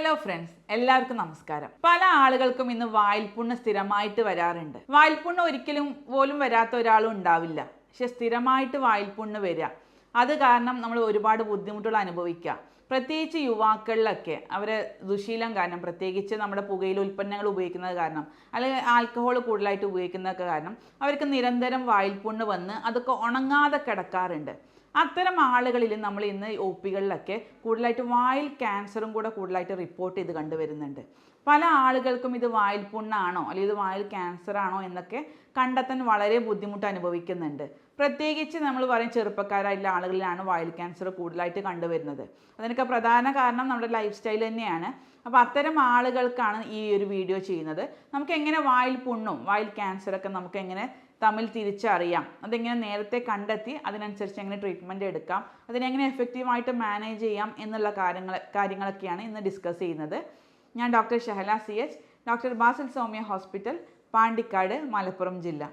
Hello friends, എല്ലാവർക്കും നമസ്കാരം. പല ആളുകൾക്കും ഇന്ന് വായിൽപ്പുണ്ണ് സ്ഥിരമായിട്ട് വരാറുണ്ട്. വായിൽപ്പുണ്ണ് ഒരിക്കലും പോലും വരാത്ത ഒരാളും ഉണ്ടാവില്ല. പക്ഷെ സ്ഥിരമായിട്ട് വായിൽപ്പുണ്ണ് വരിക, അത് കാരണം നമ്മൾ ഒരുപാട് ബുദ്ധിമുട്ടുകൾ അനുഭവിക്കുക. പ്രത്യേകിച്ച് യുവാക്കളിലൊക്കെ അവരെ ദുശീലം കാരണം, പ്രത്യേകിച്ച് നമ്മുടെ പുകയില ഉൽപ്പന്നങ്ങൾ ഉപയോഗിക്കുന്നത് കാരണം, അല്ലെങ്കിൽ ആൽക്കഹോൾ കൂടുതലായിട്ട് ഉപയോഗിക്കുന്നതൊക്കെ കാരണം അവർക്ക് നിരന്തരം വായിൽപ്പുണ്ണ് വന്ന് അതൊക്കെ ഉണങ്ങാതെ കിടക്കാറുണ്ട്. അത്തരം ആളുകളിൽ നമ്മൾ ഇന്ന് ഒ പികളിലൊക്കെ കൂടുതലായിട്ട് വായിൽ ക്യാൻസറും കൂടെ കൂടുതലായിട്ട് റിപ്പോർട്ട് ചെയ്ത് കണ്ടുവരുന്നുണ്ട്. പല ആളുകൾക്കും ഇത് വായിൽ പുണ്ണാണോ അല്ലെങ്കിൽ ഇത് വായിൽ ക്യാൻസർ ആണോ എന്നൊക്കെ കണ്ടെത്താൻ വളരെ ബുദ്ധിമുട്ട് അനുഭവിക്കുന്നുണ്ട്. പ്രത്യേകിച്ച് നമ്മൾ പറയും ചെറുപ്പക്കാരായിട്ടുള്ള ആളുകളിലാണ് വായിൽ ക്യാൻസർ കൂടുതലായിട്ട് കണ്ടുവരുന്നത്. അതിനൊക്കെ പ്രധാന കാരണം നമ്മുടെ ലൈഫ് സ്റ്റൈൽ തന്നെയാണ്. അപ്പോൾ അത്തരം ആളുകൾക്കാണ് ഈ ഒരു വീഡിയോ ചെയ്യുന്നത്. നമുക്ക് എങ്ങനെ വായിൽ പുണ്ണും വായിൽ ക്യാൻസറൊക്കെ നമുക്ക് എങ്ങനെ തമ്മിൽ തിരിച്ചറിയാം, അതെങ്ങനെ നേരത്തെ കണ്ടെത്തി അതിനനുസരിച്ച് എങ്ങനെ ട്രീറ്റ്മെൻറ്റ് എടുക്കാം, അതിനെങ്ങനെ എഫക്റ്റീവായിട്ട് മാനേജ് ചെയ്യാം എന്നുള്ള കാര്യങ്ങളൊക്കെയാണ് ഇന്ന് ഡിസ്കസ് ചെയ്യുന്നത്. ഞാൻ doctor Shahala CH, doctor Basil Soumya hospital, Pandikkad, Malappuram ജില്ല.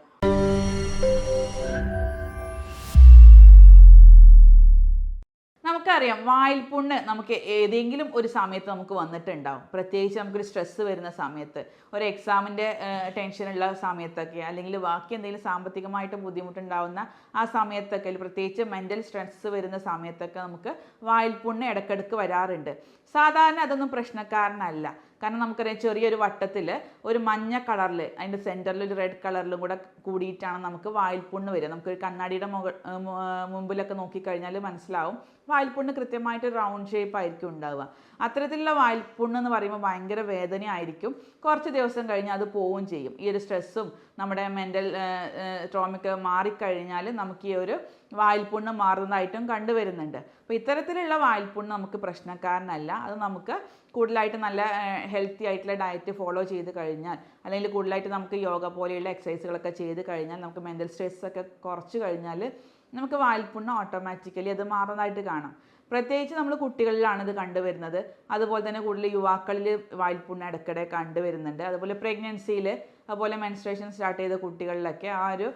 നമുക്കറിയാം വായിൽപ്പുണ്ണ് നമുക്ക് ഏതെങ്കിലും ഒരു സമയത്ത് നമുക്ക് വന്നിട്ടുണ്ടാവും. പ്രത്യേകിച്ച് നമുക്കൊരു സ്ട്രെസ്സ് വരുന്ന സമയത്ത്, ഒരു എക്സാമിൻ്റെ ടെൻഷനുള്ള സമയത്തൊക്കെ, അല്ലെങ്കിൽ ബാക്കി എന്തെങ്കിലും സാമ്പത്തികമായിട്ട് ബുദ്ധിമുട്ടുണ്ടാവുന്ന ആ സമയത്തൊക്കെ, പ്രത്യേകിച്ച് മെൻ്റൽ സ്ട്രെസ്സ് വരുന്ന സമയത്തൊക്കെ നമുക്ക് വായിൽപ്പുണ്ണ് ഇടയ്ക്കിടയ്ക്ക് വരാറുണ്ട്. സാധാരണ അതൊന്നും പ്രശ്നക്കാരനല്ല. കാരണം നമുക്കറിയാം ചെറിയൊരു വട്ടത്തിൽ ഒരു മഞ്ഞ കളറിൽ അതിൻ്റെ സെൻറ്ററിൽ ഒരു റെഡ് കളറിലും കൂടെ കൂടിയിട്ടാണ് നമുക്ക് വായിൽപ്പുണ്ണ് വരിക. നമുക്കൊരു കണ്ണാടിയുടെ മുമ്പിലൊക്കെ നോക്കിക്കഴിഞ്ഞാൽ മനസ്സിലാവും വായിൽപ്പുണ്ണ് കൃത്യമായിട്ട് റൗണ്ട് ഷേപ്പ് ആയിരിക്കും ഉണ്ടാവുക. അത്തരത്തിലുള്ള വായിൽപ്പുണ്ണ് എന്ന് പറയുമ്പോൾ ഭയങ്കര വേദനയായിരിക്കും. കുറച്ച് ദിവസം കഴിഞ്ഞ് അത് പോവുകയും ചെയ്യും. ഈ ഒരു സ്ട്രെസ്സും നമ്മുടെ മെൻ്റൽ ട്രോമയൊക്കെ മാറിക്കഴിഞ്ഞാൽ നമുക്ക് ഈ ഒരു വായിൽപ്പുണ്ണ് മാറുന്നതായിട്ടും കണ്ടുവരുന്നുണ്ട്. അപ്പോൾ ഇത്തരത്തിലുള്ള വായിൽപ്പുണ്ണ് നമുക്ക് പ്രശ്നക്കാരനല്ല. അത് നമുക്ക് കൂടുതലായിട്ട് നല്ല ഹെൽത്തി ആയിട്ടുള്ള ഡയറ്റ് ഫോളോ ചെയ്ത് കഴിഞ്ഞാൽ, അല്ലെങ്കിൽ കൂടുതലായിട്ട് നമുക്ക് യോഗ പോലെയുള്ള എക്സസൈസുകളൊക്കെ ചെയ്ത് കഴിഞ്ഞാൽ, നമുക്ക് മെൻ്റൽ സ്ട്രെസ്സൊക്കെ കുറച്ച് കഴിഞ്ഞാൽ നമുക്ക് വായിൽപ്പുണ്ണ് ഓട്ടോമാറ്റിക്കലി അത് മാറുന്നതായിട്ട് കാണാം. പ്രത്യേകിച്ച് നമ്മൾ കുട്ടികളിലാണ് ഇത് കണ്ടുവരുന്നത്. അതുപോലെ തന്നെ കൂടുതൽ യുവാക്കളിൽ വായിൽപ്പുണ്ണ് ഇടയ്ക്കിടെ കണ്ടുവരുന്നുണ്ട്. അതുപോലെ പ്രഗ്നൻസിയിൽ, അതുപോലെ മെൻസ്ട്രേഷൻ സ്റ്റാർട്ട് ചെയ്ത കുട്ടികളിലൊക്കെ ആ ഒരു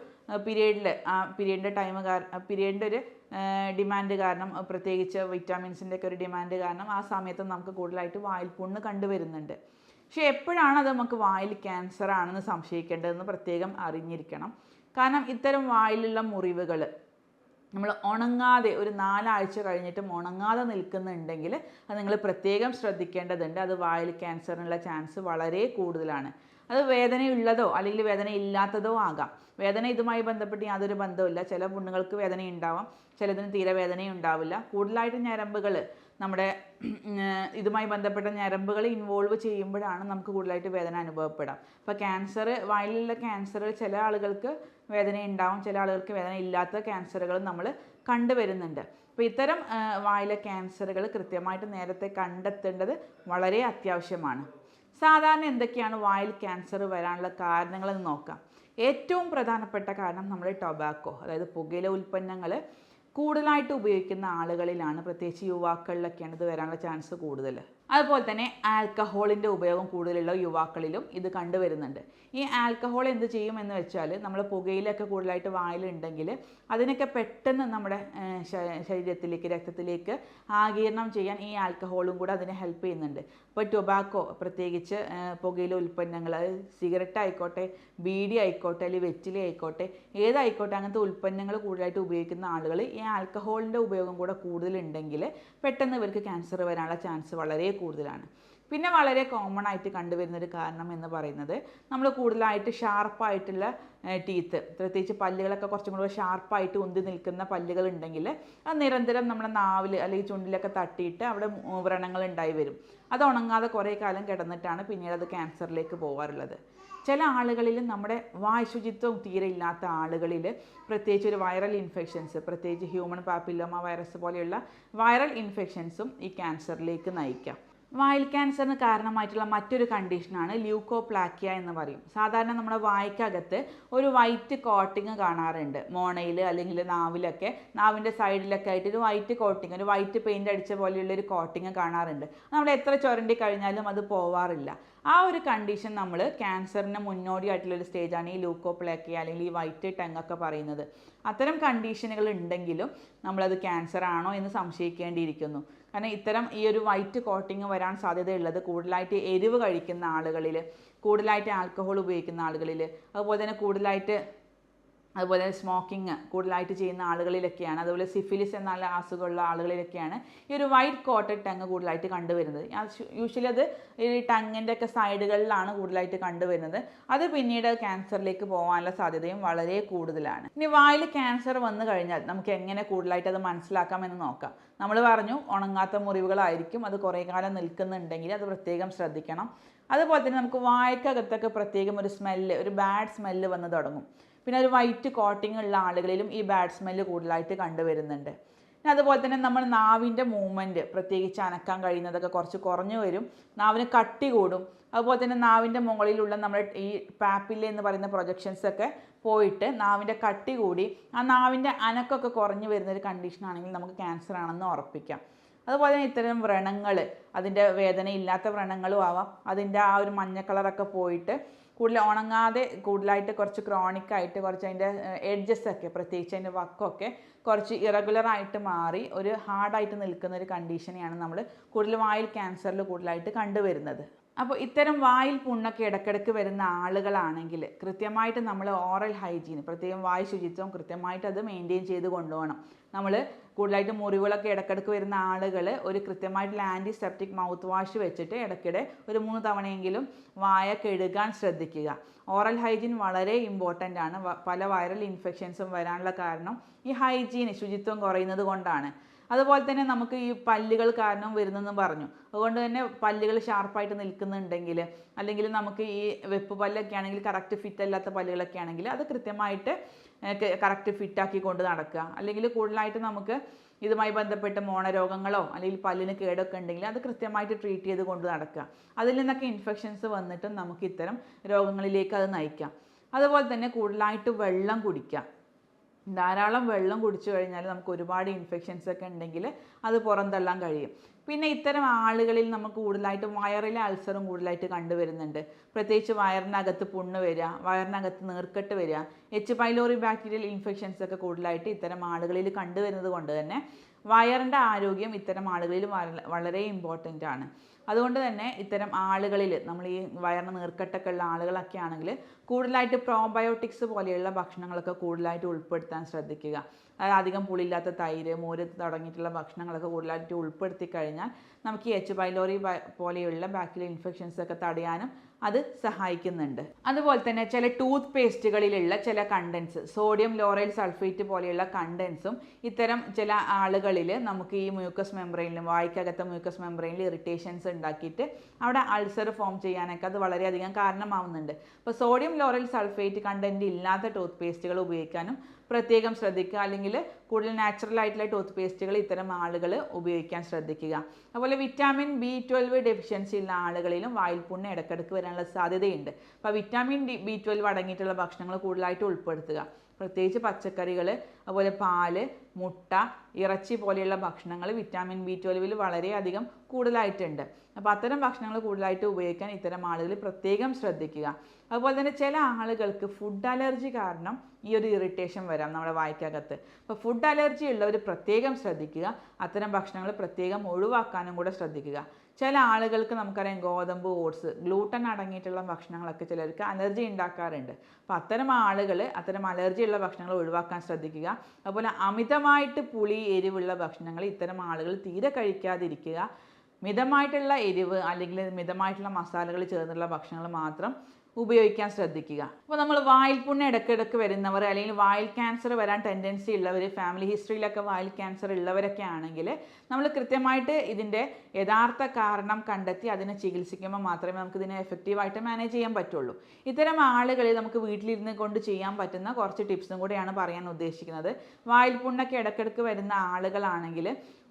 പീരീഡിൻ്റെ പീരീഡിൻ്റെ ഒരു ഡിമാൻഡ് കാരണം, പ്രത്യേകിച്ച് വിറ്റാമിൻസിൻ്റെ ഒക്കെ ഒരു ഡിമാൻഡ് കാരണം ആ സമയത്ത് നമുക്ക് കൂടുതലായിട്ട് വായിൽപ്പുണ്ണ് കണ്ടുവരുന്നുണ്ട്. പക്ഷേ എപ്പോഴാണ് അത് നമുക്ക് വായിൽ ക്യാൻസർ ആണെന്ന് സംശയിക്കേണ്ടതെന്ന് പ്രത്യേകം അറിഞ്ഞിരിക്കണം. കാരണം ഇത്തരം വായിലുള്ള മുറിവുകൾ നമ്മൾ ഉണങ്ങാതെ ഒരു 4 ആഴ്ച കഴിഞ്ഞിട്ടും ഉണങ്ങാതെ നിൽക്കുന്നുണ്ടെങ്കിൽ അത് നിങ്ങൾ പ്രത്യേകം ശ്രദ്ധിക്കേണ്ടതുണ്ട്. അത് വായിൽ ക്യാൻസറിനുള്ള ചാൻസ് വളരെ കൂടുതലാണ്. അത് വേദനയുള്ളതോ അല്ലെങ്കിൽ വേദന ഇല്ലാത്തതോ ആകാം. വേദന ഇതുമായി ബന്ധപ്പെട്ട് യാതൊരു ബന്ധവുമില്ല. ചില പുണ്ണുകൾക്ക് വേദന ഉണ്ടാവാം, ചിലതിന് തീരെ വേദനയും ഉണ്ടാവില്ല. കൂടുതലായിട്ട് ഞരമ്പുകൾ, നമ്മുടെ ഇതുമായി ബന്ധപ്പെട്ട ഞരമ്പുകൾ ഇൻവോൾവ് ചെയ്യുമ്പോഴാണ് നമുക്ക് കൂടുതലായിട്ട് വേദന അനുഭവപ്പെടാം. അപ്പോൾ ക്യാൻസർ, വായിലുള്ള ക്യാൻസറുകൾ ചില ആളുകൾക്ക് വേദന ഉണ്ടാവും, ചില ആളുകൾക്ക് വേദന ഇല്ലാത്ത ക്യാൻസറുകൾ നമ്മൾ കണ്ടുവരുന്നുണ്ട്. അപ്പോൾ ഇത്തരം വായിലെ ക്യാൻസറുകൾ കൃത്യമായിട്ട് നേരത്തെ കണ്ടെത്തേണ്ടത് വളരെ അത്യാവശ്യമാണ്. സാധാരണ എന്തൊക്കെയാണ് വായിൽ ക്യാൻസർ വരാനുള്ള കാരണങ്ങളെന്ന് നോക്കാം. ഏറ്റവും പ്രധാനപ്പെട്ട കാരണം നമ്മുടെ ടൊബാക്കോ, അതായത് പുകയില ഉൽപ്പന്നങ്ങൾ കൂടുതലായിട്ട് ഉപയോഗിക്കുന്ന ആളുകളിലാണ്, പ്രത്യേകിച്ച് യുവാക്കളിലൊക്കെയാണ് ഇത് വരാനുള്ള ചാൻസ് കൂടുതൽ. അതുപോലെ തന്നെ ആൽക്കഹോളിൻ്റെ ഉപയോഗം കൂടുതലുള്ള യുവാക്കളിലും ഇത് കണ്ടുവരുന്നുണ്ട്. ഈ ആൽക്കഹോൾ എന്ത് ചെയ്യുമെന്ന് വെച്ചാൽ, നമ്മൾ പുകയിലൊക്കെ കൂടുതലായിട്ട് വായിലുണ്ടെങ്കിൽ അതിനൊക്കെ പെട്ടെന്ന് നമ്മുടെ ശരീരത്തിലേക്ക്, രക്തത്തിലേക്ക് ആഗിരണം ചെയ്യാൻ ഈ ആൽക്കഹോളും കൂടെ അതിനെ ഹെൽപ്പ് ചെയ്യുന്നുണ്ട്. ഇപ്പോൾ ടൊബാക്കോ, പ്രത്യേകിച്ച് പുകയില ഉൽപ്പന്നങ്ങൾ, സിഗരറ്റ് ആയിക്കോട്ടെ, ബീഡി ആയിക്കോട്ടെ, അല്ലെങ്കിൽ വെറ്റില ആയിക്കോട്ടെ, ഏതായിക്കോട്ടെ, അങ്ങനത്തെ ഉൽപ്പന്നങ്ങൾ കൂടുതലായിട്ട് ഉപയോഗിക്കുന്ന ആളുകൾ ഈ ആൽക്കഹോളിൻ്റെ ഉപയോഗം കൂടെ കൂടുതലുണ്ടെങ്കിൽ പെട്ടെന്ന് ഇവർക്ക് ക്യാൻസർ വരാനുള്ള ചാൻസ് വളരെ കൂടുതലാണ്. പിന്നെ വളരെ കോമൺ ആയിട്ട് കണ്ടുവരുന്നൊരു കാരണം എന്ന് പറയുന്നത്, നമ്മൾ കൂടുതലായിട്ട് ഷാർപ്പായിട്ടുള്ള ടീത്ത്, പ്രത്യേകിച്ച് പല്ലുകളൊക്കെ കുറച്ചും കൂടെ ഷാർപ്പായിട്ട് ഉന്തി നിൽക്കുന്ന പല്ലുകൾ ഉണ്ടെങ്കിൽ അത് നിരന്തരം നമ്മുടെ നാവിൽ അല്ലെങ്കിൽ ചുണ്ടിലൊക്കെ തട്ടിയിട്ട് അവിടെ വ്രണങ്ങൾ ഉണ്ടായി വരും. അത് ഉണങ്ങാതെ കുറേ കാലം കിടന്നിട്ടാണ് പിന്നീട് അത് ക്യാൻസറിലേക്ക് പോകാറുള്ളത്. ചില ആളുകളിൽ നമ്മുടെ വായ് ശുചിത്വം തീരെ ഇല്ലാത്ത ആളുകളിൽ, പ്രത്യേകിച്ച് ഒരു വൈറൽ ഇൻഫെക്ഷൻസ്, പ്രത്യേകിച്ച് ഹ്യൂമൻ പാപ്പിലോമ വൈറസ് പോലെയുള്ള വൈറൽ ഇൻഫെക്ഷൻസും ഈ ക്യാൻസറിലേക്ക് നയിക്കാം. വായിൽ ക്യാൻസറിന് കാരണമായിട്ടുള്ള മറ്റൊരു കണ്ടീഷനാണ് ല്യൂക്കോപ്ലാക്കിയ എന്ന് പറയും. സാധാരണ നമ്മുടെ വായ്ക്കകത്ത് ഒരു വൈറ്റ് കോട്ടിങ് കാണാറുണ്ട്. മോണയിൽ അല്ലെങ്കിൽ നാവിലൊക്കെ, നാവിൻ്റെ സൈഡിലൊക്കെ ആയിട്ട് ഒരു വൈറ്റ് കോട്ടിങ്, ഒരു വൈറ്റ് പെയിൻ്റ് അടിച്ച പോലെയുള്ളൊരു കോട്ടിങ് കാണാറുണ്ട്. നമ്മൾ എത്ര ചുരണ്ടി കഴിഞ്ഞാലും അത് പോവാറില്ല. ആ ഒരു കണ്ടീഷൻ നമ്മൾ ക്യാൻസറിന് മുന്നോടിയായിട്ടുള്ളൊരു സ്റ്റേജാണ് ഈ ല്യൂക്കോപ്ലാക്കിയ അല്ലെങ്കിൽ ഈ വൈറ്റ് ടങ് ഒക്കെ പറയുന്നത്. അത്തരം കണ്ടീഷനുകൾ ഉണ്ടെങ്കിലും നമ്മളത് ക്യാൻസർ ആണോ എന്ന് സംശയിക്കേണ്ടിയിരിക്കുന്നു. കാരണം ഇത്തരം ഈ ഒരു വൈറ്റ് കോട്ടിങ് വരാൻ സാധ്യതയുള്ളത് കൂടുതലായിട്ട് എരിവ് കഴിക്കുന്ന ആളുകളിൽ, കൂടുതലായിട്ട് ആൽക്കഹോൾ ഉപയോഗിക്കുന്ന ആളുകളിൽ, അതുപോലെ തന്നെ സ്മോക്കിങ് കൂടുതലായിട്ട് ചെയ്യുന്ന ആളുകളിലൊക്കെയാണ്. അതുപോലെ സിഫിലിസ് എന്നുള്ള അസുഖമുള്ള ആളുകളിലൊക്കെയാണ് ഈ ഒരു വൈറ്റ് കോട്ടഡ് ടങ് കൂടുതലായിട്ട് കണ്ടുവരുന്നത്. യൂഷ്വലി അത് ഈ ടങ്ങിൻ്റെ ഒക്കെ സൈഡുകളിലാണ് കൂടുതലായിട്ട് കണ്ടുവരുന്നത്. അത് പിന്നീട് ക്യാൻസറിലേക്ക് പോകാനുള്ള സാധ്യതയും വളരെ കൂടുതലാണ്. ഇനി വായിൽ ക്യാൻസർ വന്നു കഴിഞ്ഞാൽ നമുക്ക് എങ്ങനെ കൂടുതലായിട്ട് അത് മനസ്സിലാക്കാമെന്ന് നോക്കാം. നമ്മൾ പറഞ്ഞു ഉണങ്ങാത്ത മുറിവുകളായിരിക്കും, അത് കുറേ കാലം നിൽക്കുന്നുണ്ടെങ്കിൽ അത് പ്രത്യേകം ശ്രദ്ധിക്കണം. അതുപോലെ തന്നെ നമുക്ക് വായ്ക്കകത്തൊക്കെ പ്രത്യേകം ഒരു സ്മെല്ല്, ഒരു ബാഡ് സ്മെല്ല് വന്ന് തുടങ്ങും. പിന്നെ ഒരു വൈറ്റ് കോട്ടിംഗ് ഉള്ള ആളുകളിലും ഈ ബാഡ് സ്മെല്ല് കൂടുതലായിട്ട് കണ്ടുവരുന്നുണ്ട്. പിന്നെ അതുപോലെ തന്നെ നമ്മൾ നാവിൻ്റെ മൂവ്മെൻറ്റ്, പ്രത്യേകിച്ച് അനക്കാൻ കഴിയുന്നതൊക്കെ കുറച്ച് കുറഞ്ഞു വരും, നാവിന് കട്ടി കൂടും. അതുപോലെ തന്നെ നാവിൻ്റെ മുകളിലുള്ള നമ്മുടെ ഈ പാപ്പില്ല എന്ന് പറയുന്ന പ്രൊജക്ഷൻസൊക്കെ പോയിട്ട് നാവിൻ്റെ കട്ടി കൂടി ആ നാവിൻ്റെ അനക്കൊക്കെ കുറഞ്ഞു വരുന്നൊരു കണ്ടീഷനാണെങ്കിൽ നമുക്ക് ക്യാൻസർ ആണെന്ന് ഉറപ്പിക്കാം. അതുപോലെ തന്നെ ഇത്തരം വ്രണങ്ങൾ, അതിൻ്റെ വേദനയില്ലാത്ത വ്രണങ്ങളും ആവാം, അതിൻ്റെ ആ ഒരു മഞ്ഞ കളറൊക്കെ പോയിട്ട് കൂടുതൽ ഉണങ്ങാതെ കൂടുതലായിട്ട് കുറച്ച് ക്രോണിക്കായിട്ട് കുറച്ച് അതിൻ്റെ എഡ്ജസൊക്കെ, പ്രത്യേകിച്ച് അതിൻ്റെ വക്കൊക്കെ കുറച്ച് ഇറഗുലറായിട്ട് മാറി ഒരു ഹാർഡായിട്ട് നിൽക്കുന്ന ഒരു കണ്ടീഷനെയാണ് നമ്മൾ കൂടുതൽ വായിൽ ക്യാൻസറിൽ കൂടുതലായിട്ട് കണ്ടുവരുന്നത്. അപ്പോൾ ഇത്തരം വായിൽ പുണ്ണൊക്കെ ഇടയ്ക്കിടയ്ക്ക് വരുന്ന ആളുകളാണെങ്കിൽ കൃത്യമായിട്ട് നമ്മൾ ഓറൽ ഹൈജീൻ, പ്രത്യേകം വായു ശുചിത്വം കൃത്യമായിട്ട് അത് മെയിൻറ്റെയിൻ ചെയ്ത് കൊണ്ടുപോകണം. നമ്മൾ കൂടുതലായിട്ട് മുറിവുകളൊക്കെ ഇടയ്ക്കിടയ്ക്ക് വരുന്ന ആളുകൾ ഒരു കൃത്യമായിട്ടുള്ള ആൻറ്റിസെപ്റ്റിക് മൗത്ത് വാഷ് വെച്ചിട്ട് ഇടയ്ക്കിടെ ഒരു 3 തവണയെങ്കിലും വായ കഴുകാൻ ശ്രദ്ധിക്കുക. ഓറൽ ഹൈജീൻ വളരെ ഇമ്പോർട്ടൻ്റ് ആണ്. പല വൈറൽ ഇൻഫെക്ഷൻസും വരാനുള്ള കാരണം ഈ ഹൈജീൻ, ശുചിത്വം കുറയുന്നത് കൊണ്ടാണ്. അതുപോലെ തന്നെ നമുക്ക് ഈ പല്ലുകൾ കാരണം വരുന്നെന്ന് പറഞ്ഞു. അതുകൊണ്ട് തന്നെ പല്ലുകൾ ഷാർപ്പായിട്ട് നിൽക്കുന്നുണ്ടെങ്കിൽ, അല്ലെങ്കിൽ നമുക്ക് ഈ വെപ്പ് പല്ലൊക്കെ ആണെങ്കിൽ കറക്റ്റ് ഫിറ്റ് അല്ലാത്ത പല്ലുകളൊക്കെ ആണെങ്കിൽ അത് കൃത്യമായിട്ട് കറക്റ്റ് ഫിറ്റാക്കി കൊണ്ട് നടക്കുക. അല്ലെങ്കിൽ കൂടുതലായിട്ട് നമുക്ക് ഇതുമായി ബന്ധപ്പെട്ട് മോണരോഗങ്ങളോ അല്ലെങ്കിൽ പല്ലിന് കേടൊക്കെ ഉണ്ടെങ്കിൽ അത് കൃത്യമായിട്ട് ട്രീറ്റ് ചെയ്ത് കൊണ്ട് നടക്കുക. അതിൽ നിന്നൊക്കെ ഇൻഫെക്ഷൻസ് വന്നിട്ടും നമുക്ക് ഇത്തരം രോഗങ്ങളിലേക്ക് അത് നയിക്കാം. അതുപോലെ തന്നെ കൂടുതലായിട്ട് വെള്ളം കുടിക്കുക. ധാരാളം വെള്ളം കുടിച്ചു കഴിഞ്ഞാൽ നമുക്ക് ഒരുപാട് ഇൻഫെക്ഷൻസ് ഒക്കെ ഉണ്ടെങ്കിൽ അത് പുറന്തള്ളാൻ കഴിയും. പിന്നെ ഇത്തരം ആളുകളിൽ നമുക്ക് കൂടുതലായിട്ട് വയറിലെ അൾസറും കൂടുതലായിട്ട് കണ്ടുവരുന്നുണ്ട്. പ്രത്യേകിച്ച് വയറിനകത്ത് പുണ്ണ് വരിക, വയറിനകത്ത് നീർക്കെട്ട് വരിക, എച്ച് പൈലോറി ബാക്ടീരിയൽ ഇൻഫെക്ഷൻസ് ഒക്കെ കൂടുതലായിട്ട് ഇത്തരം ആളുകളിൽ കണ്ടുവരുന്നത് കൊണ്ട് തന്നെ വയറിൻ്റെ ആരോഗ്യം ഇത്തരം ആളുകളിൽ വളരെ ഇമ്പോർട്ടൻ്റ് ആണ്. അതുകൊണ്ട് തന്നെ ഇത്തരം ആളുകളിൽ നമ്മൾ ഈ വയറിന് നീർക്കെട്ടൊക്കെ ഉള്ള ആളുകളൊക്കെ ആണെങ്കിൽ കൂടുതലായിട്ട് പ്രോബയോട്ടിക്സ് പോലെയുള്ള ഭക്ഷണങ്ങളൊക്കെ കൂടുതലായിട്ട് ഉൾപ്പെടുത്താൻ ശ്രദ്ധിക്കുക. അതായത് അധികം പുളിയില്ലാത്ത തൈര്, മോര് തുടങ്ങിയിട്ടുള്ള ഭക്ഷണങ്ങളൊക്കെ കൂടുതലായിട്ട് ഉൾപ്പെടുത്തി കഴിഞ്ഞാൽ നമുക്ക് ഈ എച്ച് പൈലോറി പോലെയുള്ള ബാക്ടീരിയൽ ഇൻഫെക്ഷൻസ് ഒക്കെ തടയാനും അത് സഹായിക്കുന്നുണ്ട്. അതുപോലെ തന്നെ ചില ടൂത്ത് പേസ്റ്റുകളിലുള്ള ചില കണ്ടൻസ്, സോഡിയം ലോറൈൽ സൾഫേറ്റ് പോലെയുള്ള കണ്ടൻസും ഇത്തരം ചില ആളുകളിൽ നമുക്ക് ഈ മ്യൂക്കസ് മെംബ്രെയിനിലും വായ്ക്കകത്തെ മ്യൂക്കസ് മെംബ്രെയിനിൽ ഇറിറ്റേഷൻസ് ഉണ്ടാക്കിയിട്ട് അവിടെ അൾസർ ഫോം ചെയ്യാനൊക്കെ അത് വളരെയധികം കാരണമാവുന്നുണ്ട്. അപ്പോൾ സോഡിയം ലോറൈൽ സൾഫേറ്റ് കണ്ടൻറ്റ് ഇല്ലാത്ത ടൂത്ത് പേസ്റ്റുകൾ ഉപയോഗിക്കാനും പ്രത്യേകം ശ്രദ്ധിക്കുക. അല്ലെങ്കിൽ കൂടുതൽ നാച്ചുറൽ ആയിട്ടുള്ള ടൂത്ത് പേസ്റ്റുകൾ ഇത്തരം ആളുകൾ ഉപയോഗിക്കാൻ ശ്രദ്ധിക്കുക. അതുപോലെ വിറ്റാമിൻ B12 ഡെഫിഷ്യൻസി ഉള്ള ആളുകളിലും വായിൽ പുണ്ണ് ഇടയ്ക്കിടയ്ക്ക് വരാനുള്ള സാധ്യതയുണ്ട്. അപ്പോൾ വിറ്റാമിൻ B12 അടങ്ങിയിട്ടുള്ള ഭക്ഷണങ്ങൾ കൂടുതലായിട്ട് ഉൾപ്പെടുത്തുക. പ്രത്യേകിച്ച് പച്ചക്കറികൾ, അതുപോലെ പാല്, മുട്ട, ഇറച്ചി പോലെയുള്ള ഭക്ഷണങ്ങൾ വിറ്റാമിൻ B12 വളരെയധികം കൂടുതലായിട്ടുണ്ട്. അപ്പോൾ അത്തരം ഭക്ഷണങ്ങൾ കൂടുതലായിട്ട് ഉപയോഗിക്കാൻ ഇത്തരം ആളുകൾ പ്രത്യേകം ശ്രദ്ധിക്കുക. അതുപോലെ തന്നെ ചില ആളുകൾക്ക് ഫുഡ് അലർജി കാരണം ഈ ഒരു ഇറിറ്റേഷൻ വരാം നമ്മുടെ വായ്ക്കകത്ത്. അപ്പോൾ ഫുഡ് അലർജി ഉള്ളവർ പ്രത്യേകം ശ്രദ്ധിക്കുക. അത്തരം ഭക്ഷണങ്ങൾ പ്രത്യേകം ഒഴിവാക്കാനും കൂടെ ശ്രദ്ധിക്കുക. ചില ആളുകൾക്ക് നമുക്കറിയാം ഗോതമ്പ്, ഓട്സ്, ഗ്ലൂട്ടൻ അടങ്ങിയിട്ടുള്ള ഭക്ഷണങ്ങളൊക്കെ ചിലർക്ക് അലർജി ഉണ്ടാക്കാറുണ്ട്. അപ്പോൾ അത്തരം ആളുകൾ അത്തരം അലർജി ഉള്ള ഭക്ഷണങ്ങൾ ഒഴിവാക്കാൻ ശ്രദ്ധിക്കുക. അതുപോലെ അമിതമായിട്ട് പുളി, എരിവുള്ള ഭക്ഷണങ്ങൾ ഇത്തരം ആളുകൾ തീരെ കഴിക്കാതിരിക്കുക. മിതമായിട്ടുള്ള എരിവ് അല്ലെങ്കിൽ മിതമായിട്ടുള്ള മസാലകൾ ചേർന്നുള്ള ഭക്ഷണങ്ങൾ മാത്രം ഉപയോഗിക്കാൻ ശ്രദ്ധിക്കുക. അപ്പോൾ നമ്മൾ വായിൽ പുണ്ണ് ഇടയ്ക്കിടയ്ക്ക് വരുന്നവർ അല്ലെങ്കിൽ വായിൽ ക്യാൻസർ വരാൻ ടെൻഡൻസി ഉള്ളവർ, ഫാമിലി ഹിസ്റ്ററിയിലൊക്കെ വായിൽ ക്യാൻസർ ഉള്ളവരൊക്കെ ആണെങ്കിൽ നമ്മൾ കൃത്യമായിട്ട് ഇതിൻ്റെ യഥാർത്ഥ കാരണം കണ്ടെത്തി അതിനെ ചികിത്സിക്കുമ്പോൾ മാത്രമേ നമുക്ക് ഇതിനെ എഫക്റ്റീവായിട്ട് മാനേജ് ചെയ്യാൻ പറ്റുള്ളൂ. ഇത്തരം ആളുകളിൽ നമുക്ക് വീട്ടിലിരുന്ന് കൊണ്ട് ചെയ്യാൻ പറ്റുന്ന കുറച്ച് ടിപ്സും കൂടെയാണ് പറയാൻ ഉദ്ദേശിക്കുന്നത്. വായിൽ പുണ്ണൊക്കെ ഇടയ്ക്കിടയ്ക്ക് വരുന്ന ആളുകളാണെങ്കിൽ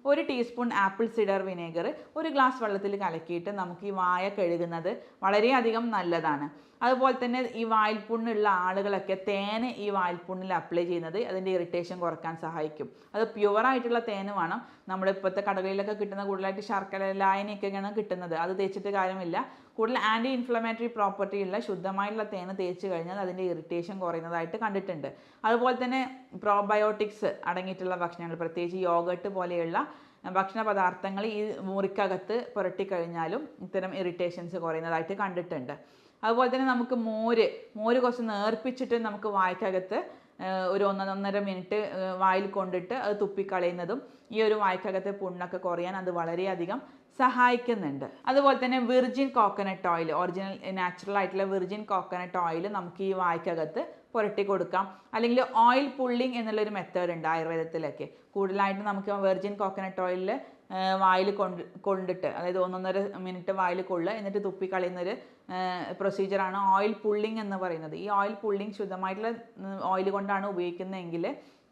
1 teaspoon apple cider vinegar 1 glass വെള്ളത്തിൽ കലക്കിയിട്ട് നമുക്ക് ഈ വായ കഴുകുന്നത് വളരെയധികം നല്ലതാണ്. അതുപോലെ തന്നെ ഈ വായിൽ പുണ്ണുള്ള ആളുകളൊക്കെ തേന് ഈ വായിൽ പുണ്ണിൽ അപ്ലൈ ചെയ്യുന്നത് അതിൻ്റെ ഇറിറ്റേഷൻ കുറക്കാൻ സഹായിക്കും. അത് പ്യുവറായിട്ടുള്ള തേന് വേണം. നമ്മുടെ ഇപ്പോഴത്തെ കടകളിലൊക്കെ കിട്ടുന്ന കൂടുതലായിട്ട് ശർക്കര ലായനിയൊക്കെയാണ് കിട്ടുന്നത്. അത് തേച്ചിട്ട് കാര്യമില്ല. കൂടുതൽ ആൻറ്റി ഇൻഫ്ലമേറ്ററി പ്രോപ്പർട്ടി ഉള്ള ശുദ്ധമായിട്ടുള്ള തേന് തേച്ച് കഴിഞ്ഞാൽ അതിൻ്റെ ഇറിറ്റേഷൻ കുറയുന്നതായിട്ട് കണ്ടിട്ടുണ്ട്. അതുപോലെ തന്നെ പ്രോബയോട്ടിക്സ് അടങ്ങിയിട്ടുള്ള ഭക്ഷണങ്ങൾ, പ്രത്യേകിച്ച് യോഗട്ട് പോലെയുള്ള ഭക്ഷണ പദാർത്ഥങ്ങൾ ഈ മുറിക്കകത്ത് പുരട്ടിക്കഴിഞ്ഞാലും ഇത്തരം ഇറിറ്റേഷൻസ് കുറയുന്നതായിട്ട് കണ്ടിട്ടുണ്ട്. അതുപോലെ തന്നെ നമുക്ക് മോര് കുറച്ച് നേർപ്പിച്ചിട്ട് നമുക്ക് വായ്ക്കകത്ത് ഒരു 1-1.5 മിനിറ്റ് വായിൽ കൊണ്ടിട്ട് അത് തുപ്പിക്കളയുന്നതും ഈ ഒരു വായ്ക്കകത്തെ പുണ്ണൊക്കെ കുറയാൻ അത് വളരെയധികം സഹായിക്കുന്നുണ്ട്. അതുപോലെ തന്നെ virgin coconut oil, original natural ആയിട്ടുള്ള വിർജിൻ കോക്കനട്ട് ഓയിൽ നമുക്ക് ഈ വായ്ക്കകത്ത് പുരട്ടി കൊടുക്കാം. അല്ലെങ്കിൽ ഓയിൽ പുള്ളിങ് എന്നുള്ളൊരു മെത്തേഡ് ഉണ്ട് ആയുർവേദത്തിലൊക്കെ. കൂടുതലായിട്ട് നമുക്ക് വെർജിൻ കോക്കനട്ട് ഓയിലിൽ വായിൽ കൊണ്ടിട്ട്, അതായത് 1-1.5 മിനിറ്റ് വായിൽ കൊള്ളുക, എന്നിട്ട് തുപ്പിക്കളയുന്നൊരു പ്രൊസീജിയറാണ് ഓയിൽ പുള്ളിങ് എന്ന് പറയുന്നത്. ഈ ഓയിൽ പുള്ളിങ് ശുദ്ധമായിട്ടുള്ള ഓയിൽ കൊണ്ടാണ് ഉപയോഗിക്കുന്നതെങ്കിൽ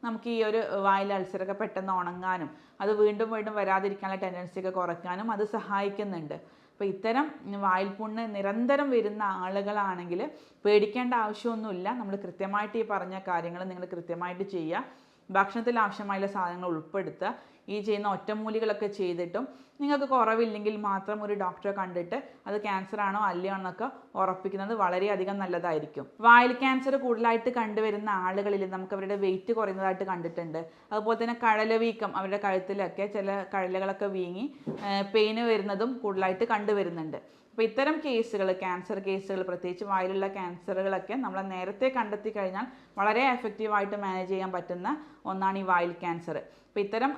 നമുക്ക് ഈ ഒരു വായിൽ അൾസറൊക്കെ പെട്ടെന്ന് ഉണങ്ങാനും അത് വീണ്ടും വരാതിരിക്കാനുള്ള ടെൻഡൻസിയൊക്കെ കുറയ്ക്കാനും അത് സഹായിക്കുന്നുണ്ട്. അപ്പോൾ ഇത്തരം വായിൽ പുണ്ണ് നിരന്തരം വരുന്ന ആളുകളാണെങ്കിൽ പേടിക്കേണ്ട ആവശ്യമൊന്നുമില്ല. നമ്മൾ കൃത്യമായിട്ട് ഈ പറഞ്ഞ കാര്യങ്ങൾ നിങ്ങൾ കൃത്യമായിട്ട് ചെയ്യുക. ഭക്ഷണത്തിൽ ആവശ്യമായുള്ള സാധനങ്ങൾ ഉൾപ്പെടുത്തുക. ഈ ചെയ്യുന്ന ഒറ്റമൂലികളൊക്കെ ചെയ്തിട്ടും നിങ്ങൾക്ക് കുറവില്ലെങ്കിൽ മാത്രം ഒരു ഡോക്ടറെ കണ്ടിട്ട് അത് ക്യാൻസർ ആണോ അല്ലയോ എന്നൊക്കെ ഉറപ്പിക്കുന്നത് വളരെയധികം നല്ലതായിരിക്കും. വായിൽ ക്യാൻസർ കൂടുതലായിട്ട് കണ്ടുവരുന്ന ആളുകളിൽ നമുക്ക് അവരുടെ വെയിറ്റ് കുറയുന്നതായിട്ട് കണ്ടിട്ടുണ്ട്. അതുപോലെ തന്നെ കഴലവീക്കം, അവരുടെ കഴുത്തിലൊക്കെ ചില കഴലകളൊക്കെ വീങ്ങി പെയിന് വരുന്നതും കൂടുതലായിട്ട് കണ്ടുവരുന്നുണ്ട്. അപ്പോൾ ഇത്തരം കേസുകൾ, ക്യാൻസർ കേസുകൾ, പ്രത്യേകിച്ച് വായിലുള്ള ക്യാൻസറുകളൊക്കെ നമ്മൾ നേരത്തെ കണ്ടെത്തി കഴിഞ്ഞാൽ വളരെ എഫക്റ്റീവായിട്ട് മാനേജ് ചെയ്യാൻ പറ്റുന്ന ഒന്നാണ് ഈ വായിൽ ക്യാൻസർ. അപ്പോൾ ഇത്തരം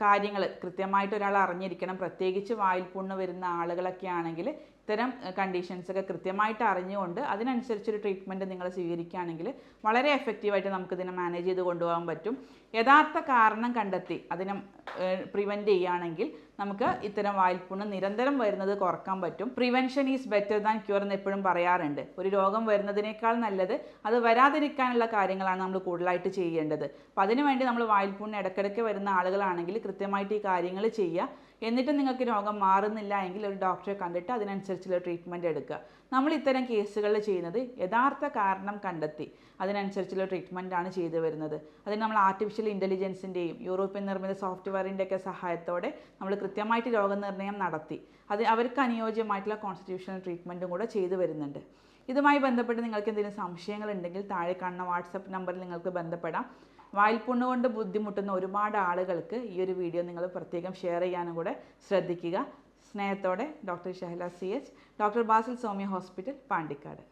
കാര്യങ്ങൾ കൃത്യമായിട്ട് ഒരാൾ അറിഞ്ഞിരിക്കണം. പ്രത്യേകിച്ച് വായിൽ പുണ്ണ് വരുന്ന ആളുകളൊക്കെ ആണെങ്കിൽ ഇത്തരം കണ്ടീഷൻസൊക്കെ കൃത്യമായിട്ട് അറിഞ്ഞുകൊണ്ട് അതിനനുസരിച്ചൊരു ട്രീറ്റ്മെൻറ്റ് നിങ്ങൾ സ്വീകരിക്കുകയാണെങ്കിൽ വളരെ എഫക്റ്റീവായിട്ട് നമുക്കിതിനെ മാനേജ് ചെയ്ത് കൊണ്ടുപോകാൻ പറ്റും. യഥാർത്ഥ കാരണം കണ്ടെത്തി അതിനെ പ്രിവെൻറ്റ് ചെയ്യുകയാണെങ്കിൽ നമുക്ക് ഇത്തരം വായിൽപ്പുണ്ണ് നിരന്തരം വരുന്നത് കുറക്കാൻ പറ്റും. Prevention is better than cure എന്ന് എപ്പോഴും പറയാറുണ്ട്. ഒരു രോഗം വരുന്നതിനേക്കാൾ നല്ലത് അത് വരാതിരിക്കാനുള്ള കാര്യങ്ങളാണ് നമ്മൾ കൂടുതലായിട്ട് ചെയ്യേണ്ടത്. അപ്പോൾ അതിനുവേണ്ടി നമ്മൾ വായിൽപ്പുണ്ണ് ഇടയ്ക്കിടയ്ക്ക് വരുന്ന ആളുകളാണെങ്കിൽ കൃത്യമായിട്ട് ഈ കാര്യങ്ങൾ ചെയ്യുക. എന്നിട്ട് നിങ്ങൾക്ക് രോഗം മാറുന്നില്ല എങ്കിൽ ഒരു ഡോക്ടറെ കണ്ടിട്ട് അതിനനുസരിച്ചുള്ള ട്രീറ്റ്മെൻറ്റ് എടുക്കുക. നമ്മൾ ഇത്തരം കേസുകളിൽ ചെയ്യുന്നത് യഥാർത്ഥ കാരണം കണ്ടെത്തി അതിനനുസരിച്ചുള്ള ട്രീറ്റ്മെൻറ്റാണ് ചെയ്തു വരുന്നത്. അതിന് നമ്മൾ ആർട്ടിഫിഷ്യൽ ഇൻ്റലിജൻസിൻ്റെയും യൂറോപ്യൻ നിർമ്മിത സോഫ്റ്റ്വെയറിൻ്റെയൊക്കെ സഹായത്തോടെ നമ്മൾ കൃത്യമായിട്ട് രോഗനിർണയം നടത്തി അത് അവർക്ക് അനുയോജ്യമായിട്ടുള്ള കോൺസ്റ്റിറ്റ്യൂഷണൽ ട്രീറ്റ്മെൻറ്റും കൂടെ ചെയ്തു വരുന്നുണ്ട്. ഇതുമായി ബന്ധപ്പെട്ട് നിങ്ങൾക്ക് എന്തെങ്കിലും സംശയങ്ങളുണ്ടെങ്കിൽ താഴെ കാണുന്ന വാട്സപ്പ് നമ്പറിൽ നിങ്ങൾക്ക് ബന്ധപ്പെടാം. വായിൽപ്പുണ്ണ് കൊണ്ട് ബുദ്ധിമുട്ടുന്ന ഒരുപാട് ആളുകൾക്ക് ഈ ഒരു വീഡിയോ നിങ്ങൾ പ്രത്യേകം ഷെയർ ചെയ്യാനും കൂടെ ശ്രദ്ധിക്കുക. സ്നേഹത്തോടെ doctor Shahala CH, doctor Basil Soumya hospital, Pandikkad.